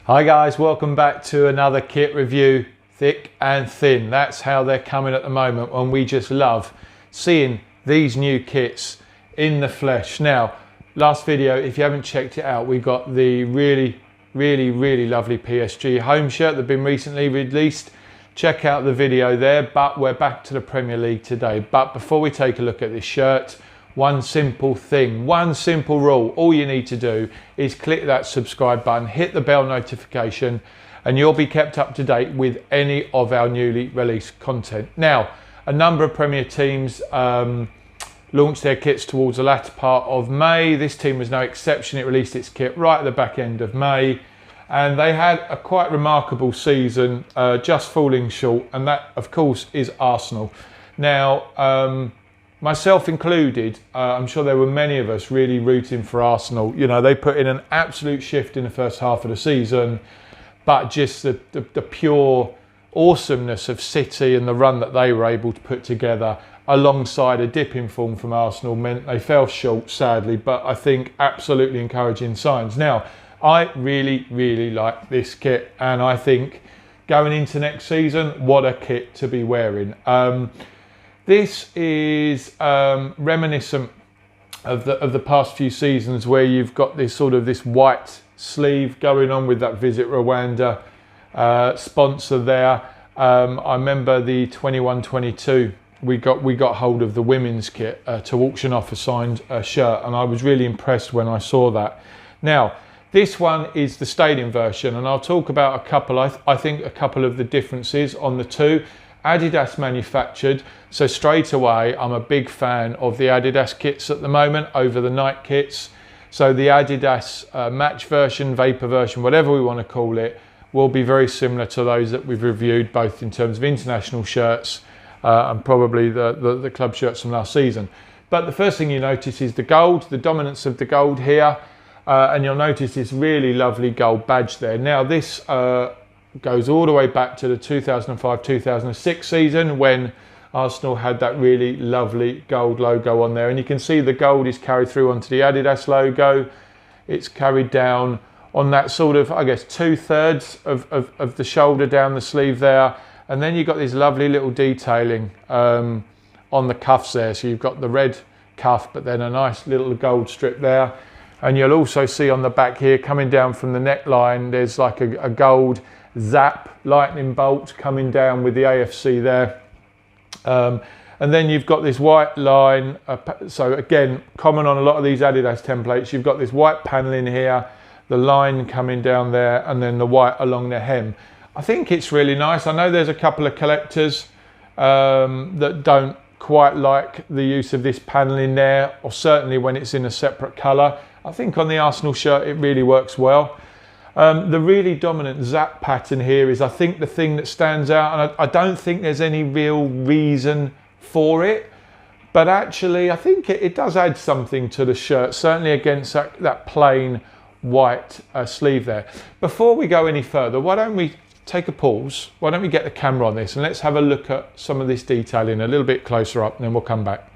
Hi guys, welcome back to another kit review, thick and thin. That's how they're coming at the moment, and we just love seeing these new kits in the flesh. Now, last video, if you haven't checked it out, we got the really lovely PSG home shirt that's been recently released. Check out the video there, but we're back to the Premier League today. But before we take a look at this shirt, one simple thing, one simple rule. All you need to do is click that subscribe button, hit the bell notification, and you'll be kept up to date with any of our newly released content. Now, a number of Premier teams launched their kits towards the latter part of May. This team was no exception. It released its kit right at the back end of May, and they had a quite remarkable season, just falling short, and that, of course, is Arsenal. Now, myself included, I'm sure there were many of us really rooting for Arsenal. You know, they put in an absolute shift in the first half of the season, but just the pure awesomeness of City and the run that they were able to put together alongside a dip in form from Arsenal meant they fell short, sadly, but I think absolutely encouraging signs. Now, I really like this kit, and I think going into next season, what a kit to be wearing. This is reminiscent of the past few seasons, where you've got this sort of this white sleeve going on with that Visit Rwanda sponsor there. I remember the 21-22. We got hold of the women's kit to auction off a signed shirt, and I was really impressed when I saw that. Now, this one is the stadium version, and I'll talk about a couple. I think a couple of the differences on the two. Adidas manufactured, so straight away I'm a big fan of the Adidas kits at the moment over the Nike kits. So the Adidas match version, vapor version, whatever we want to call it, will be very similar to those that we've reviewed, both in terms of international shirts and probably the club shirts from last season. But the first thing you notice is the gold, the dominance of the gold here, and you'll notice this really lovely gold badge there. Now this goes all the way back to the 2005-2006 season, when Arsenal had that really lovely gold logo on there, and you can see the gold is carried through onto the Adidas logo. It's carried down on that sort of, I guess, 2/3 of the shoulder down the sleeve there, and then you've got this lovely little detailing on the cuffs there. So you've got the red cuff, but then a nice little gold strip there, and you'll also see on the back here, coming down from the neckline, there's like a gold zap lightning bolt coming down with the AFC there, and then you've got this white line. So again, common on a lot of these Adidas templates, you've got this white paneling here, the line coming down there, and then the white along the hem. I think it's really nice. I know there's a couple of collectors that don't quite like the use of this paneling there, or certainly when it's in a separate colour. I think on the Arsenal shirt it really works well. The really dominant zap pattern here is, I think, the thing that stands out, and I don't think there's any real reason for it, but actually I think it does add something to the shirt, certainly against that plain white sleeve there. Before we go any further, why don't we take a pause? Why don't we get the camera on this and let's have a look at some of this detailing a little bit closer up, and then we'll come back.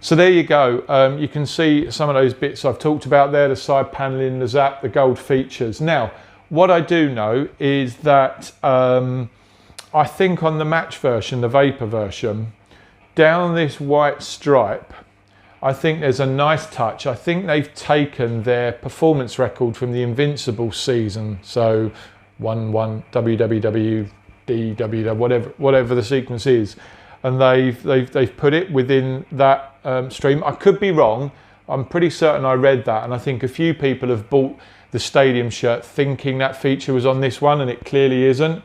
So there you go. You can see some of those bits I've talked about there, the side paneling, the zap, the gold features. Now, what I do know is that I think on the match version, the vapor version, down this white stripe, I think there's a nice touch. I think they've taken their performance record from the Invincible season, so 1-1 WWW, DW, whatever the sequence is, and they've put it within that stream. I could be wrong. I'm pretty certain I read that, and I think a few people have bought the stadium shirt thinking that feature was on this one, and it clearly isn't,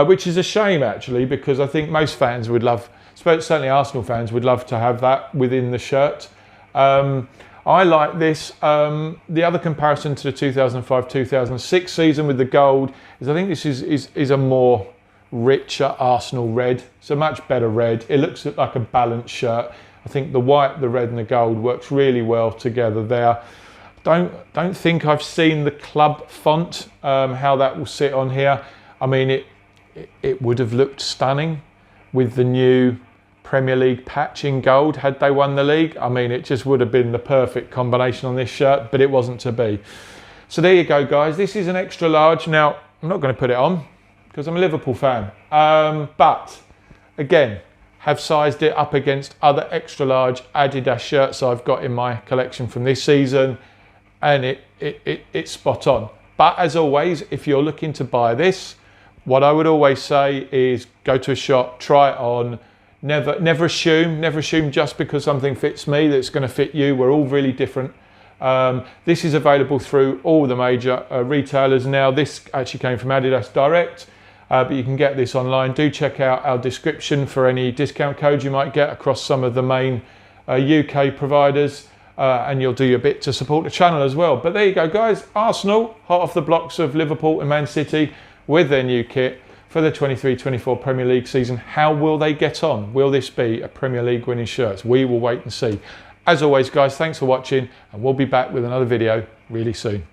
which is a shame actually, because I think most fans would love, certainly Arsenal fans would love to have that within the shirt. I like this. The other comparison to the 2005-2006 season with the gold is I think this is a more richer Arsenal red. It's a much better red. It looks like a balanced shirt. I think the white, the red and the gold works really well together there. Don't think I've seen the club font, how that will sit on here. I mean, it would have looked stunning with the new Premier League patch in gold had they won the league. I mean, it just would have been the perfect combination on this shirt, but it wasn't to be. So there you go, guys. This is an extra large. Now, I'm not going to put it on because I'm a Liverpool fan. But again, have sized it up against other extra large Adidas shirts I've got in my collection from this season, and it's spot on. But as always, if you're looking to buy this, what I would always say is go to a shop, try it on. Never assume just because something fits me that it's going to fit you. We're all really different. This is available through all the major retailers now. This actually came from Adidas Direct, but you can get this online. Do check out our description for any discount codes you might get across some of the main UK providers, and you'll do your bit to support the channel as well. But there you go, guys. Arsenal, hot off the blocks of Liverpool and Man City with their new kit for the 23-24 Premier League season. How will they get on? Will this be a Premier League winning shirt? We will wait and see. As always, guys, thanks for watching, and we'll be back with another video really soon.